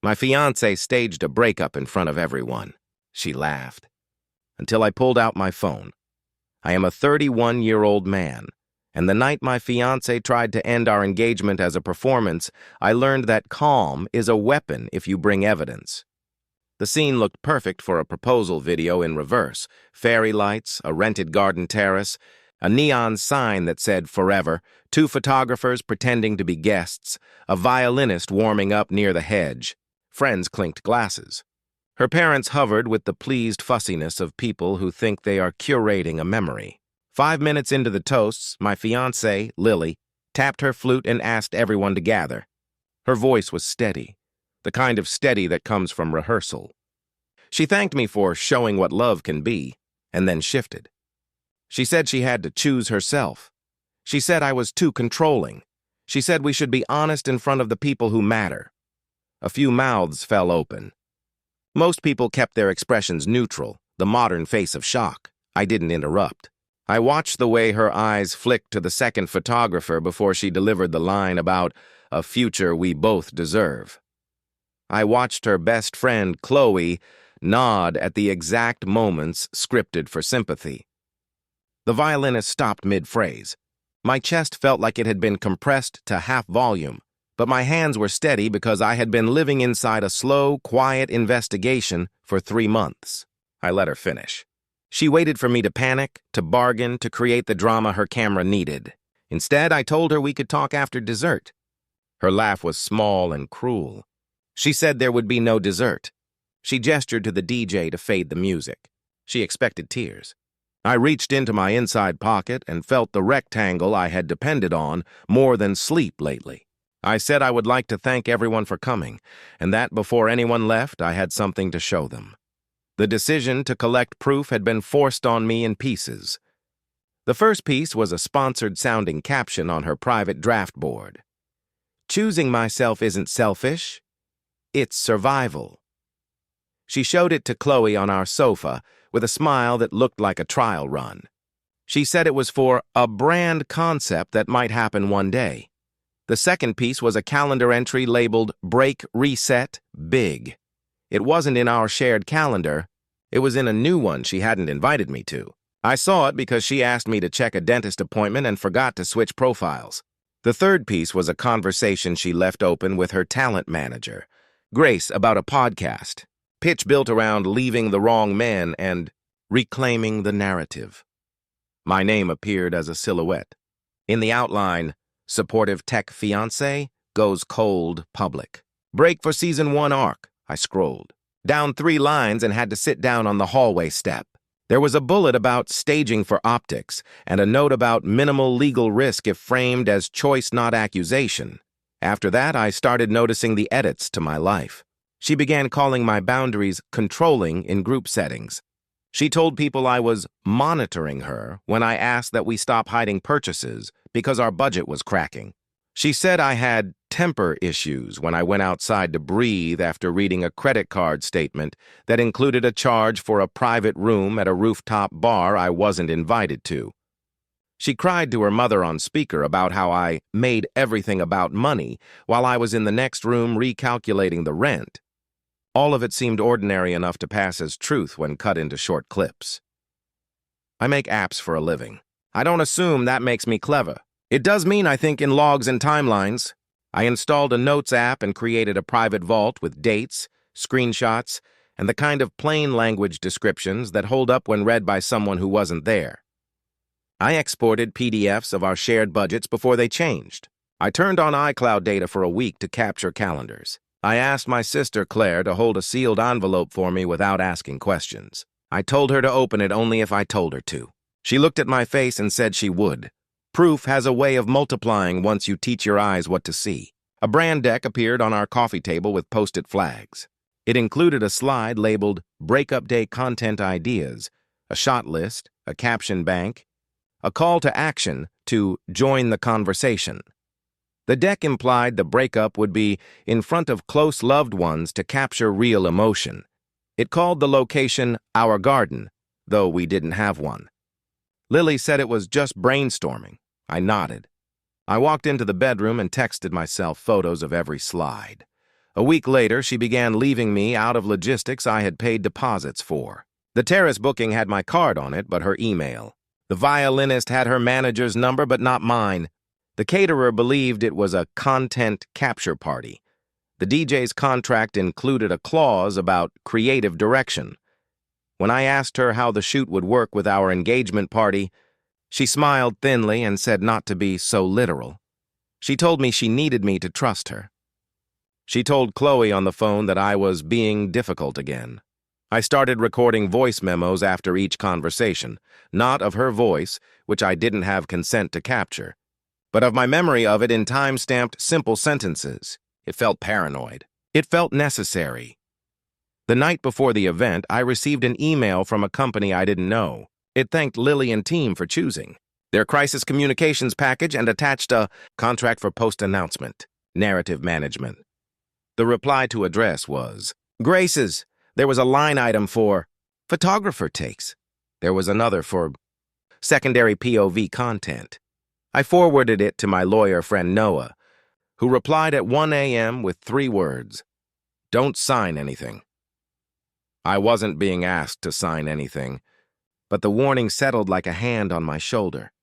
My fiancée staged a breakup in front of everyone. She laughed. Until I pulled out my phone. I am a 31-year-old man, and the night my fiancée tried to end our engagement as a performance, I learned that calm is a weapon if you bring evidence. The scene looked perfect for a proposal video in reverse. Fairy lights, a rented garden terrace, a neon sign that said forever, 2 photographers pretending to be guests, a violinist warming up near the hedge. Friends clinked glasses. Her parents hovered with the pleased fussiness of people who think they are curating a memory. 5 minutes into the toasts, my fiancée, Lily, tapped her flute and asked everyone to gather. Her voice was steady, the kind of steady that comes from rehearsal. She thanked me for showing what love can be, and then shifted. She said she had to choose herself. She said I was too controlling. She said we should be honest in front of the people who matter. A few mouths fell open. Most people kept their expressions neutral, the modern face of shock. I didn't interrupt. I watched the way her eyes flicked to the second photographer before she delivered the line about a future we both deserve. I watched her best friend, Chloe, nod at the exact moments scripted for sympathy. The violinist stopped mid-phrase. My chest felt like it had been compressed to half volume, but my hands were steady because I had been living inside a slow, quiet investigation for 3 months. I let her finish. She waited for me to panic, to bargain, to create the drama her camera needed. Instead, I told her we could talk after dessert. Her laugh was small and cruel. She said there would be no dessert. She gestured to the DJ to fade the music. She expected tears. I reached into my inside pocket and felt the rectangle I had depended on more than sleep lately. I said I would like to thank everyone for coming, and that before anyone left, I had something to show them. The decision to collect proof had been forced on me in pieces. The first piece was a sponsored-sounding caption on her private draft board. Choosing myself isn't selfish, it's survival. She showed it to Chloe on our sofa with a smile that looked like a trial run. She said it was for a brand concept that might happen one day. The second piece was a calendar entry labeled Break, Reset, Big. It wasn't in our shared calendar. It was in a new one she hadn't invited me to. I saw it because she asked me to check a dentist appointment and forgot to switch profiles. The third piece was a conversation she left open with her talent manager, Grace, about a podcast. Pitch built around leaving the wrong men and reclaiming the narrative. My name appeared as a silhouette. In the outline, supportive tech fiancé goes cold public. Break for season 1 arc. I scrolled down 3 lines and had to sit down on the hallway step. There was a bullet about staging for optics and a note about minimal legal risk if framed as choice, not accusation. After that, I started noticing the edits to my life. She began calling my boundaries controlling in group settings. She told people I was monitoring her when I asked that we stop hiding purchases because our budget was cracking. She said I had temper issues when I went outside to breathe after reading a credit card statement that included a charge for a private room at a rooftop bar I wasn't invited to. She cried to her mother on speaker about how I made everything about money while I was in the next room recalculating the rent. All of it seemed ordinary enough to pass as truth when cut into short clips. I make apps for a living. I don't assume that makes me clever. It does mean I think in logs and timelines. I installed a notes app and created a private vault with dates, screenshots, and the kind of plain language descriptions that hold up when read by someone who wasn't there. I exported PDFs of our shared budgets before they changed. I turned on iCloud data for a week to capture calendars. I asked my sister Claire to hold a sealed envelope for me without asking questions. I told her to open it only if I told her to. She looked at my face and said she would. Proof has a way of multiplying once you teach your eyes what to see. A brand deck appeared on our coffee table with post-it flags. It included a slide labeled Breakup Day Content Ideas, a shot list, a caption bank, a call to action to join the conversation. The deck implied the breakup would be in front of close loved ones to capture real emotion. It called the location Our Garden, though we didn't have one. Lily said it was just brainstorming. I nodded. I walked into the bedroom and texted myself photos of every slide. A week later, she began leaving me out of logistics I had paid deposits for. The terrace booking had my card on it, but her email. The violinist had her manager's number, but not mine. The caterer believed it was a content capture party. The DJ's contract included a clause about creative direction. When I asked her how the shoot would work with our engagement party, she smiled thinly and said not to be so literal. She told me she needed me to trust her. She told Chloe on the phone that I was being difficult again. I started recording voice memos after each conversation, not of her voice, which I didn't have consent to capture, but of my memory of it in time-stamped simple sentences. It felt paranoid. It felt necessary. The night before the event, I received an email from a company I didn't know. It thanked Lily and team for choosing their crisis communications package and attached a contract for post-announcement, narrative management. The reply to address was, Grace's. There was a line item for photographer takes. There was another for secondary POV content. I forwarded it to my lawyer friend Noah, who replied at 1 a.m. with 3 words, "Don't sign anything." I wasn't being asked to sign anything, but the warning settled like a hand on my shoulder.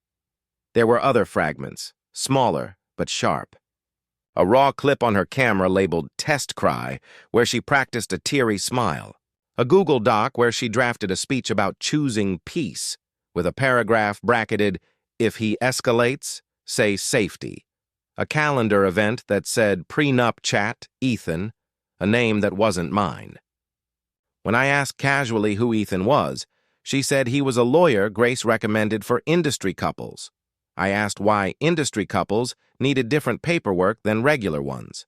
There were other fragments, smaller but sharp. A raw clip on her camera labeled Test Cry, where she practiced a teary smile. A Google Doc where she drafted a speech about choosing peace, with a paragraph bracketed, "If he escalates, say safety." A calendar event that said Prenup Chat, Ethan, a name that wasn't mine. When I asked casually who Ethan was, she said he was a lawyer Grace recommended for industry couples. I asked why industry couples needed different paperwork than regular ones.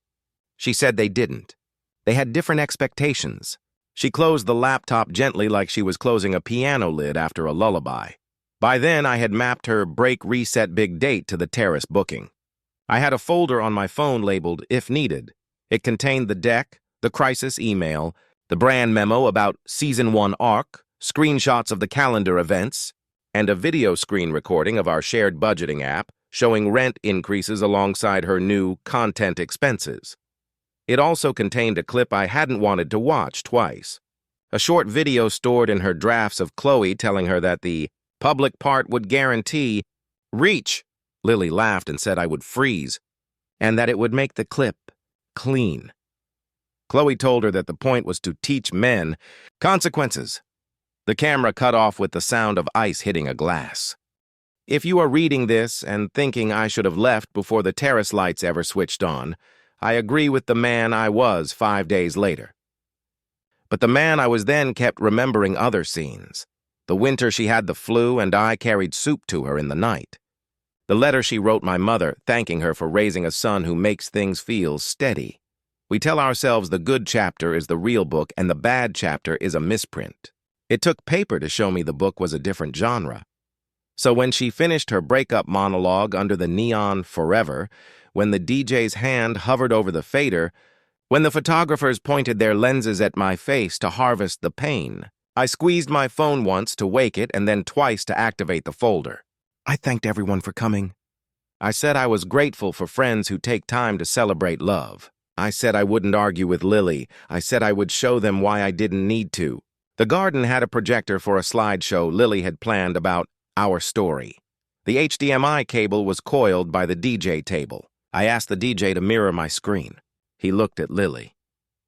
She said they didn't. They had different expectations. She closed the laptop gently like she was closing a piano lid after a lullaby. By then, I had mapped her break reset big date to the terrace booking. I had a folder on my phone labeled If Needed. It contained the deck, the crisis email, the brand memo about Season 1 arc, screenshots of the calendar events, and a video screen recording of our shared budgeting app showing rent increases alongside her new content expenses. It also contained a clip I hadn't wanted to watch twice. A short video stored in her drafts of Chloe telling her that the public part would guarantee reach. Lily laughed and said I would freeze, and that it would make the clip clean. Chloe told her that the point was to teach men consequences. The camera cut off with the sound of ice hitting a glass. If you are reading this and thinking I should have left before the terrace lights ever switched on, I agree with the man I was 5 days later. But the man I was then kept remembering other scenes. The winter she had the flu and I carried soup to her in the night. The letter she wrote my mother, thanking her for raising a son who makes things feel steady. We tell ourselves the good chapter is the real book and the bad chapter is a misprint. It took paper to show me the book was a different genre. So when she finished her breakup monologue under the neon forever, when the DJ's hand hovered over the fader, when the photographers pointed their lenses at my face to harvest the pain, I squeezed my phone once to wake it and then twice to activate the folder. I thanked everyone for coming. I said I was grateful for friends who take time to celebrate love. I said I wouldn't argue with Lily. I said I would show them why I didn't need to. The garden had a projector for a slideshow Lily had planned about our story. The HDMI cable was coiled by the DJ table. I asked the DJ to mirror my screen. He looked at Lily.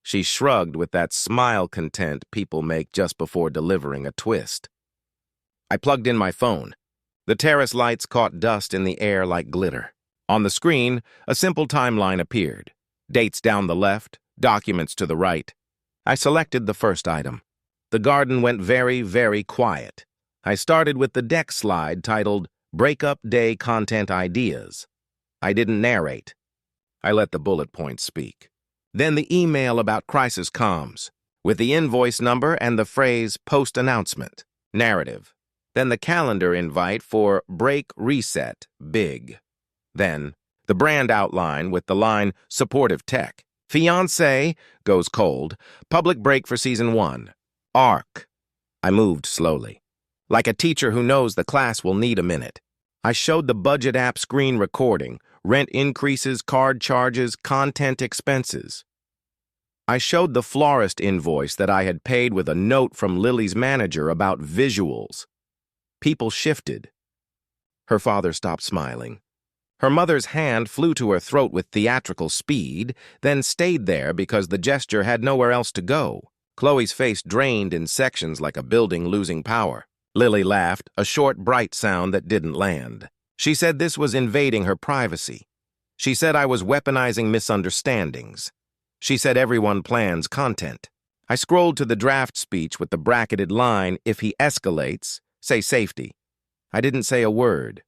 She shrugged with that smile content people make just before delivering a twist. I plugged in my phone. The terrace lights caught dust in the air like glitter. On the screen, a simple timeline appeared. Dates down the left, documents to the right. I selected the first item. The garden went very, very quiet. I started with the deck slide titled Breakup Day Content Ideas. I didn't narrate. I let the bullet points speak. Then the email about crisis comms, with the invoice number and the phrase post-announcement, narrative. Then the calendar invite for break reset, big. Then the brand outline with the line supportive tech. Fiancée goes cold, public break for season 1. Arc. I moved slowly. Like a teacher who knows the class will need a minute. I showed the budget app screen recording, rent increases, card charges, content expenses. I showed the florist invoice that I had paid with a note from Lily's manager about visuals. People shifted. Her father stopped smiling. Her mother's hand flew to her throat with theatrical speed, then stayed there because the gesture had nowhere else to go. Chloe's face drained in sections like a building losing power. Lily laughed, a short, bright sound that didn't land. She said this was invading her privacy. She said I was weaponizing misunderstandings. She said everyone plans content. I scrolled to the draft speech with the bracketed line, "If he escalates, say safety." I didn't say a word.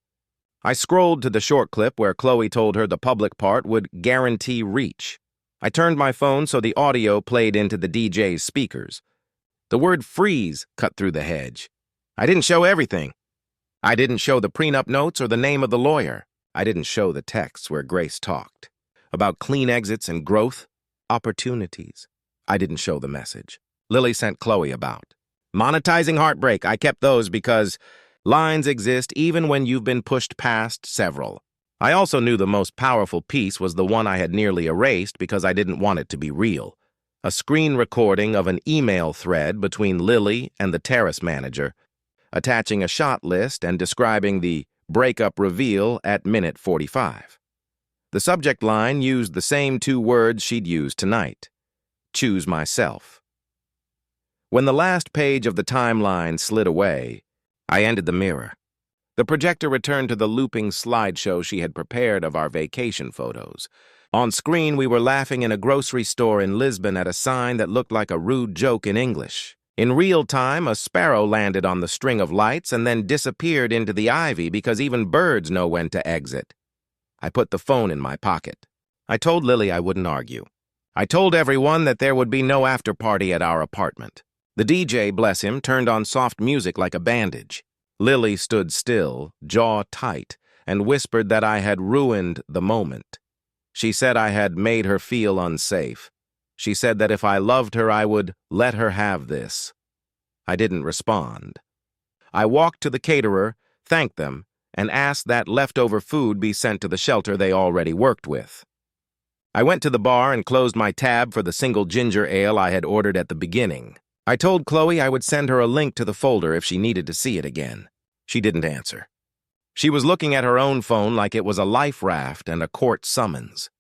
I scrolled to the short clip where Chloe told her the public part would guarantee reach. I turned my phone so the audio played into the DJ's speakers. The word freeze cut through the hedge. I didn't show everything. I didn't show the prenup notes or the name of the lawyer. I didn't show the texts where Grace talked about clean exits and growth, opportunities. I didn't show the message Lily sent Chloe about. Monetizing heartbreak, I kept those because lines exist even when you've been pushed past several. I also knew the most powerful piece was the one I had nearly erased because I didn't want it to be real. A screen recording of an email thread between Lily and the terrace manager, attaching a shot list and describing the breakup reveal at minute 45. The subject line used the same 2 words she'd used tonight: choose myself. When the last page of the timeline slid away, I ended the mirror. The projector returned to the looping slideshow she had prepared of our vacation photos. On screen, we were laughing in a grocery store in Lisbon at a sign that looked like a rude joke in English. In real time, a sparrow landed on the string of lights and then disappeared into the ivy because even birds know when to exit. I put the phone in my pocket. I told Lily I wouldn't argue. I told everyone that there would be no after-party at our apartment. The DJ, bless him, turned on soft music like a bandage. Lily stood still, jaw tight, and whispered that I had ruined the moment. She said I had made her feel unsafe. She said that if I loved her, I would let her have this. I didn't respond. I walked to the caterer, thanked them, and asked that leftover food be sent to the shelter they already worked with. I went to the bar and closed my tab for the single ginger ale I had ordered at the beginning. I told Chloe I would send her a link to the folder if she needed to see it again. She didn't answer. She was looking at her own phone like it was a life raft and a court summons.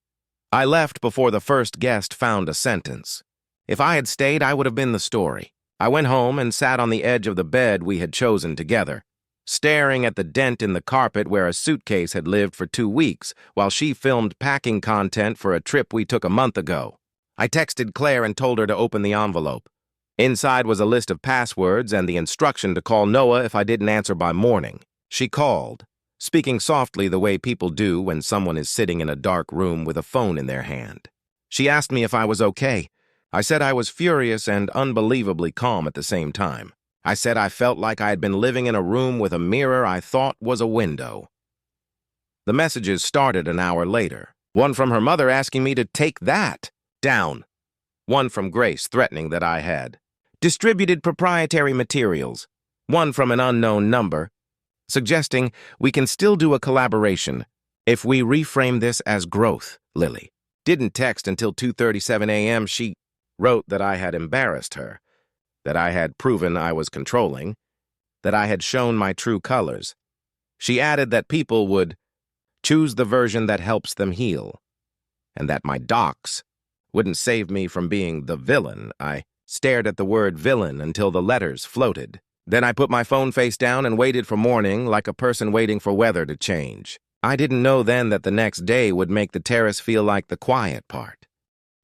I left before the first guest found a sentence. If I had stayed, I would have been the story. I went home and sat on the edge of the bed we had chosen together, staring at the dent in the carpet where a suitcase had lived for 2 weeks while she filmed packing content for a trip we took a month ago. I texted Claire and told her to open the envelope. Inside was a list of passwords and the instruction to call Noah if I didn't answer by morning. She called, speaking softly the way people do when someone is sitting in a dark room with a phone in their hand. She asked me if I was okay. I said I was furious and unbelievably calm at the same time. I said I felt like I had been living in a room with a mirror I thought was a window. The messages started an hour later. One from her mother asking me to take that down. One from Grace threatening that I had distributed proprietary materials. One from an unknown number suggesting we can still do a collaboration if we reframe this as growth. Lily didn't text until 2:37 a.m. She wrote that I had embarrassed her, that I had proven I was controlling, that I had shown my true colors. She added that people would choose the version that helps them heal, and that my docs wouldn't save me from being the villain. I stared at the word villain until the letters floated. Then I put my phone face down and waited for morning like a person waiting for weather to change. I didn't know then that the next day would make the terrace feel like the quiet part.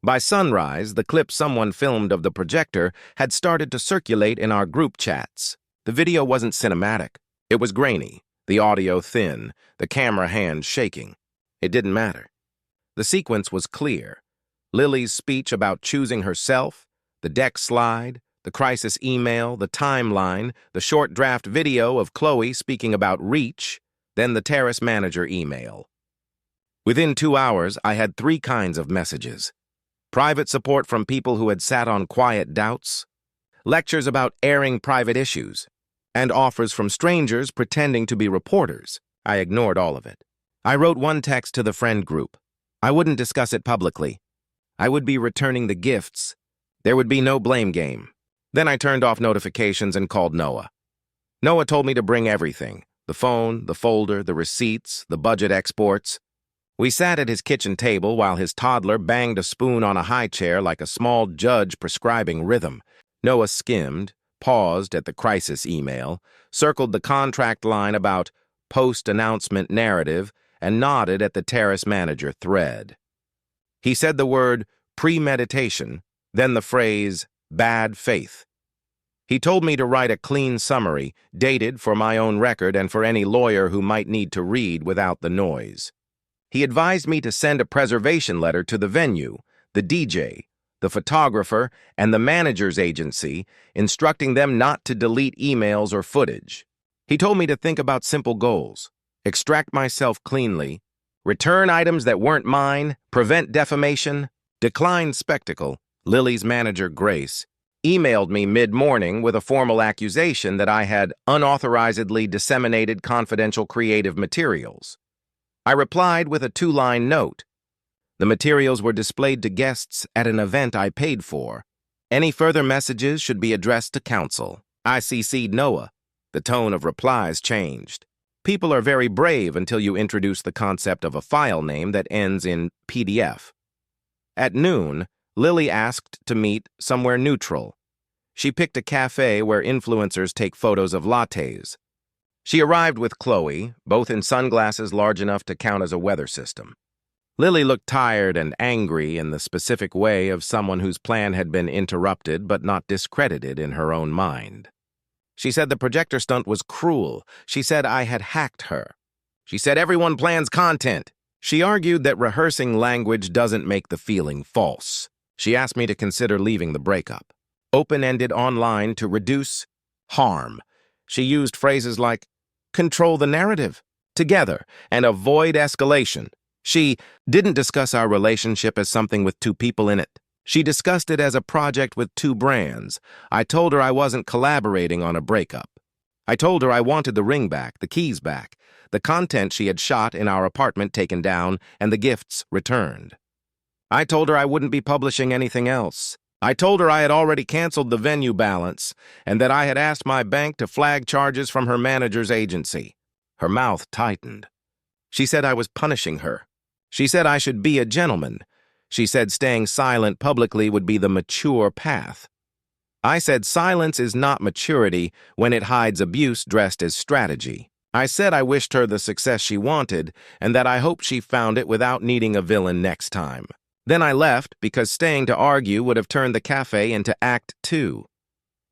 By sunrise, the clip someone filmed of the projector had started to circulate in our group chats. The video wasn't cinematic. It was grainy, the audio thin, the camera hand shaking. It didn't matter. The sequence was clear. Lily's speech about choosing herself, the deck slide, the crisis email, the timeline, the short draft video of Chloe speaking about reach, then the terrace manager email. Within 2 hours, I had 3 kinds of messages. Private support from people who had sat on quiet doubts, lectures about airing private issues, and offers from strangers pretending to be reporters. I ignored all of it. I wrote one text to the friend group. I wouldn't discuss it publicly. I would be returning the gifts. There would be no blame game. Then I turned off notifications and called Noah. Noah told me to bring everything: the phone, the folder, the receipts, the budget exports. We sat at his kitchen table while his toddler banged a spoon on a high chair like a small judge prescribing rhythm. Noah skimmed, paused at the crisis email, circled the contract line about post-announcement narrative, and nodded at the terrace manager thread. He said the word premeditation, then the phrase bad faith. He told me to write a clean summary, dated for my own record and for any lawyer who might need to read without the noise. He advised me to send a preservation letter to the venue, the DJ, the photographer, and the manager's agency, instructing them not to delete emails or footage. He told me to think about simple goals: extract myself cleanly, return items that weren't mine, prevent defamation, decline spectacle. Lily's manager, Grace, emailed me mid-morning with a formal accusation that I had unauthorizedly disseminated confidential creative materials. I replied with a 2-line note. The materials were displayed to guests at an event I paid for. Any further messages should be addressed to counsel. I CC'd Noah. The tone of replies changed. People are very brave until you introduce the concept of a file name that ends in PDF. At noon, Lily asked to meet somewhere neutral. She picked a cafe where influencers take photos of lattes. She arrived with Chloe, both in sunglasses large enough to count as a weather system. Lily looked tired and angry in the specific way of someone whose plan had been interrupted but not discredited in her own mind. She said the projector stunt was cruel. She said I had hacked her. She said everyone plans content. She argued that rehearsing language doesn't make the feeling false. She asked me to consider leaving the breakup. Open-ended online to reduce harm. She used phrases like, control the narrative, together, and avoid escalation. She didn't discuss our relationship as something with 2 people in it. She discussed it as a project with 2 brands. I told her I wasn't collaborating on a breakup. I told her I wanted the ring back, the keys back, the content she had shot in our apartment taken down, and the gifts returned. I told her I wouldn't be publishing anything else. I told her I had already canceled the venue balance and that I had asked my bank to flag charges from her manager's agency. Her mouth tightened. She said I was punishing her. She said I should be a gentleman. She said staying silent publicly would be the mature path. I said silence is not maturity when it hides abuse dressed as strategy. I said I wished her the success she wanted and that I hoped she found it without needing a villain next time. Then I left because staying to argue would have turned the cafe into Act 2.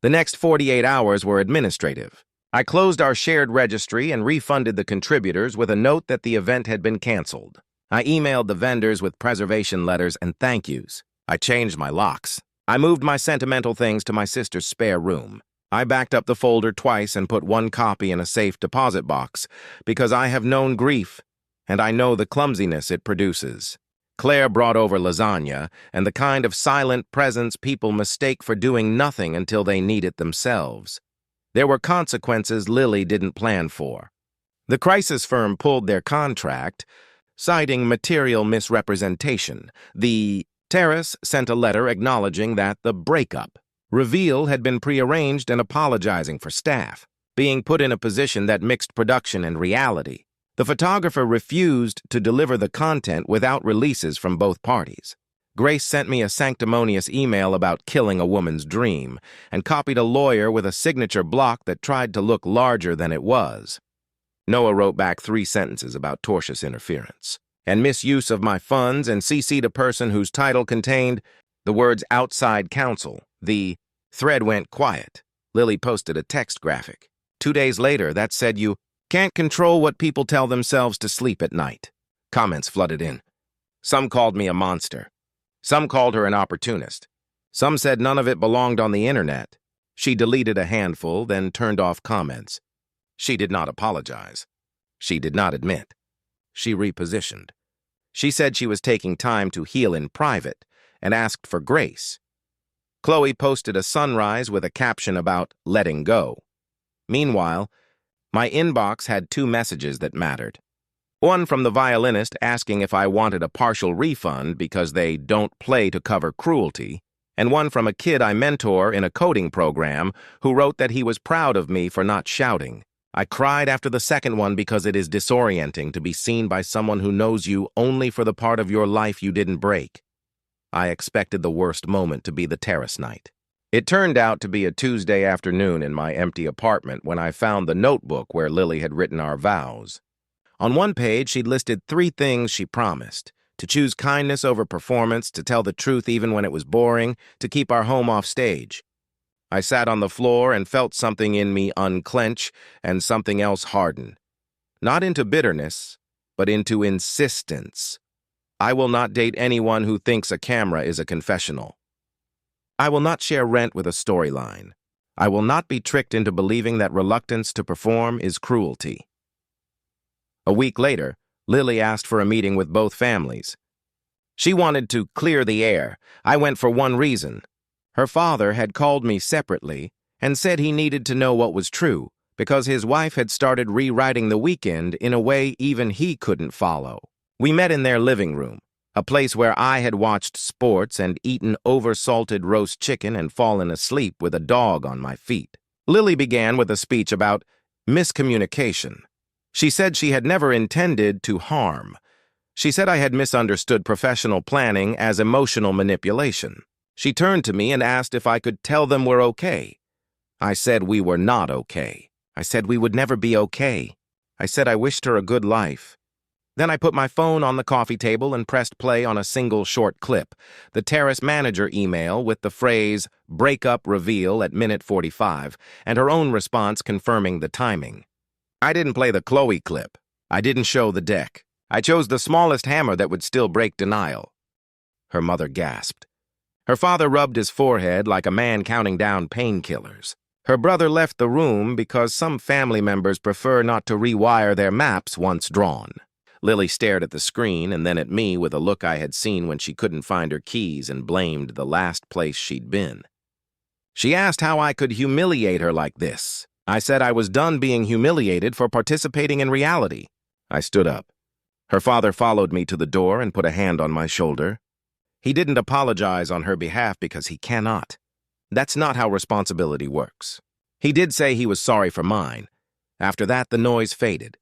The next 48 hours were administrative. I closed our shared registry and refunded the contributors with a note that the event had been canceled. I emailed the vendors with preservation letters and thank yous. I changed my locks. I moved my sentimental things to my sister's spare room. I backed up the folder twice and put 1 copy in a safe deposit box because I have known grief and I know the clumsiness it produces. Claire brought over lasagna and the kind of silent presence people mistake for doing nothing until they need it themselves. There were consequences Lily didn't plan for. The crisis firm pulled their contract, citing material misrepresentation. The terrace sent a letter acknowledging that the breakup reveal had been prearranged and apologizing for staff being put in a position that mixed production and reality. The photographer refused to deliver the content without releases from both parties. Grace sent me a sanctimonious email about killing a woman's dream and copied a lawyer with a signature block that tried to look larger than it was. Noah wrote back 3 sentences about tortious interference and misuse of my funds and CC'd a person whose title contained the words outside counsel. The thread went quiet. Lily posted a text graphic. 2 days later, that said you can't control what people tell themselves to sleep at night. Comments flooded in. Some called me a monster. Some called her an opportunist. Some said none of it belonged on the internet. She deleted a handful, then turned off comments. She did not apologize. She did not admit. She repositioned. She said she was taking time to heal in private and asked for grace. Chloe posted a sunrise with a caption about letting go. Meanwhile, my inbox had 2 messages that mattered. One from the violinist asking if I wanted a partial refund because they don't play to cover cruelty, and one from a kid I mentor in a coding program who wrote that he was proud of me for not shouting. I cried after the second one because it is disorienting to be seen by someone who knows you only for the part of your life you didn't break. I expected the worst moment to be the terrace night. It turned out to be a Tuesday afternoon in my empty apartment when I found the notebook where Lily had written our vows. On one page, she'd listed 3 things she promised: to choose kindness over performance, to tell the truth even when it was boring, to keep our home off stage. I sat on the floor and felt something in me unclench and something else harden. Not into bitterness, but into insistence. I will not date anyone who thinks a camera is a confessional. I will not share rent with a storyline. I will not be tricked into believing that reluctance to perform is cruelty. A week later, Lily asked for a meeting with both families. She wanted to clear the air. I went for one reason. Her father had called me separately and said he needed to know what was true because his wife had started rewriting the weekend in a way even he couldn't follow. We met in their living room, a place where I had watched sports and eaten over-salted roast chicken and fallen asleep with a dog on my feet. Lily began with a speech about miscommunication. She said she had never intended to harm. She said I had misunderstood professional planning as emotional manipulation. She turned to me and asked if I could tell them we're okay. I said we were not okay. I said we would never be okay. I said I wished her a good life. Then I put my phone on the coffee table and pressed play on a single short clip, the terrace manager email with the phrase breakup reveal at minute 45, and her own response confirming the timing. I didn't play the Chloe clip. I didn't show the deck. I chose the smallest hammer that would still break denial. Her mother gasped. Her father rubbed his forehead like a man counting down painkillers. Her brother left the room because some family members prefer not to rewire their maps once drawn. Lily stared at the screen and then at me with a look I had seen when she couldn't find her keys and blamed the last place she'd been. She asked how I could humiliate her like this. I said I was done being humiliated for participating in reality. I stood up. Her father followed me to the door and put a hand on my shoulder. He didn't apologize on her behalf because he cannot. That's not how responsibility works. He did say he was sorry for mine. After that, the noise faded.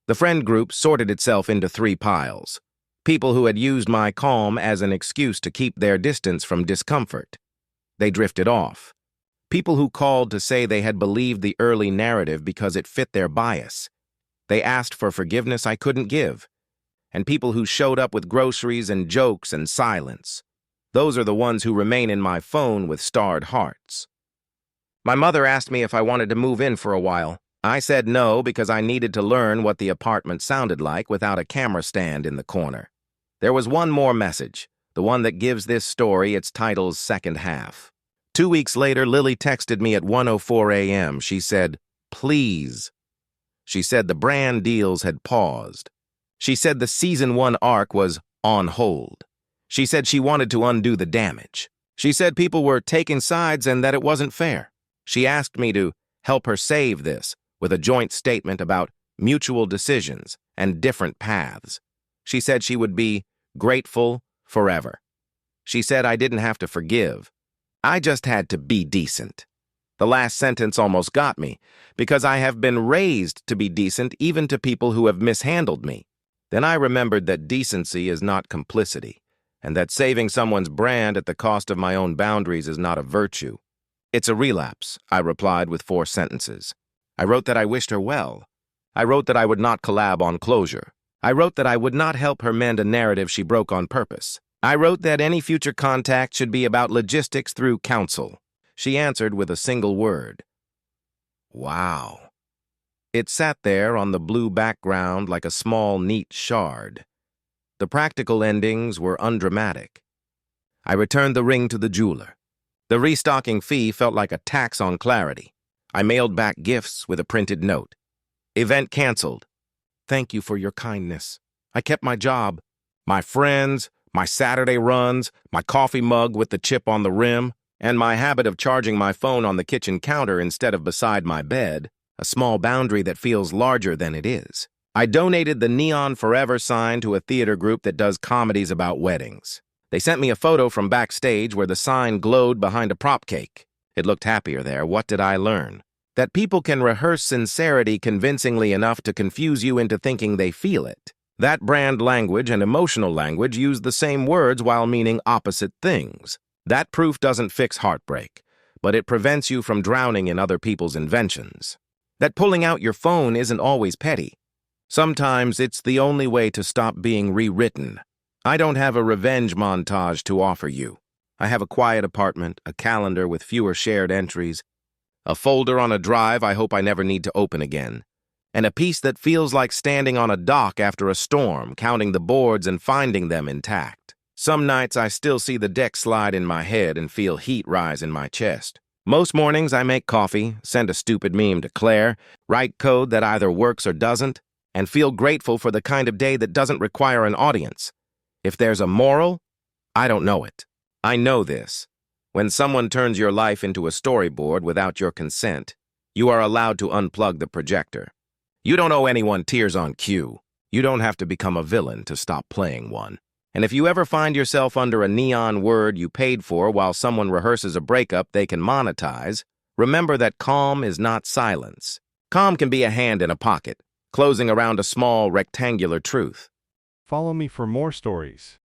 The friend group sorted itself into 3 piles. People who had used my calm as an excuse to keep their distance from discomfort. They drifted off. People who called to say they had believed the early narrative because it fit their bias. They asked for forgiveness I couldn't give. And people who showed up with groceries and jokes and silence. Those are the ones who remain in my phone with starred hearts. My mother asked me if I wanted to move in for a while. I said no because I needed to learn what the apartment sounded like without a camera stand in the corner. There was one more message, the one that gives this story its title's second half. 2 weeks later, Lily texted me at 1:04 a.m. She said, "Please." She said the brand deals had paused. She said the season 1 arc was on hold. She said she wanted to undo the damage. She said people were taking sides and that it wasn't fair. She asked me to help her save this with a joint statement about mutual decisions and different paths. She said she would be grateful forever. She said I didn't have to forgive. I just had to be decent. The last sentence almost got me, because I have been raised to be decent even to people who have mishandled me. Then I remembered that decency is not complicity, and that saving someone's brand at the cost of my own boundaries is not a virtue. It's a relapse, I replied with 4 sentences. I wrote that I wished her well. I wrote that I would not collab on closure. I wrote that I would not help her mend a narrative she broke on purpose. I wrote that any future contact should be about logistics through counsel. She answered with a single word. Wow. It sat there on the blue background like a small, neat shard. The practical endings were undramatic. I returned the ring to the jeweler. The restocking fee felt like a tax on clarity. I mailed back gifts with a printed note. Event canceled. Thank you for your kindness. I kept my job. My friends, my Saturday runs, my coffee mug with the chip on the rim, and my habit of charging my phone on the kitchen counter instead of beside my bed, a small boundary that feels larger than it is. I donated the Neon Forever sign to a theater group that does comedies about weddings. They sent me a photo from backstage where the sign glowed behind a prop cake. It looked happier there. What did I learn? That people can rehearse sincerity convincingly enough to confuse you into thinking they feel it. That brand language and emotional language use the same words while meaning opposite things. That proof doesn't fix heartbreak, but it prevents you from drowning in other people's inventions. That pulling out your phone isn't always petty. Sometimes it's the only way to stop being rewritten. I don't have a revenge montage to offer you. I have a quiet apartment, a calendar with fewer shared entries, a folder on a drive I hope I never need to open again, and a piece that feels like standing on a dock after a storm, counting the boards and finding them intact. Some nights I still see the deck slide in my head and feel heat rise in my chest. Most mornings I make coffee, send a stupid meme to Claire, write code that either works or doesn't, and feel grateful for the kind of day that doesn't require an audience. If there's a moral, I don't know it. I know this. When someone turns your life into a storyboard without your consent, you are allowed to unplug the projector. You don't owe anyone tears on cue. You don't have to become a villain to stop playing one. And if you ever find yourself under a neon word you paid for while someone rehearses a breakup they can monetize, remember that calm is not silence. Calm can be a hand in a pocket, closing around a small rectangular truth. Follow me for more stories.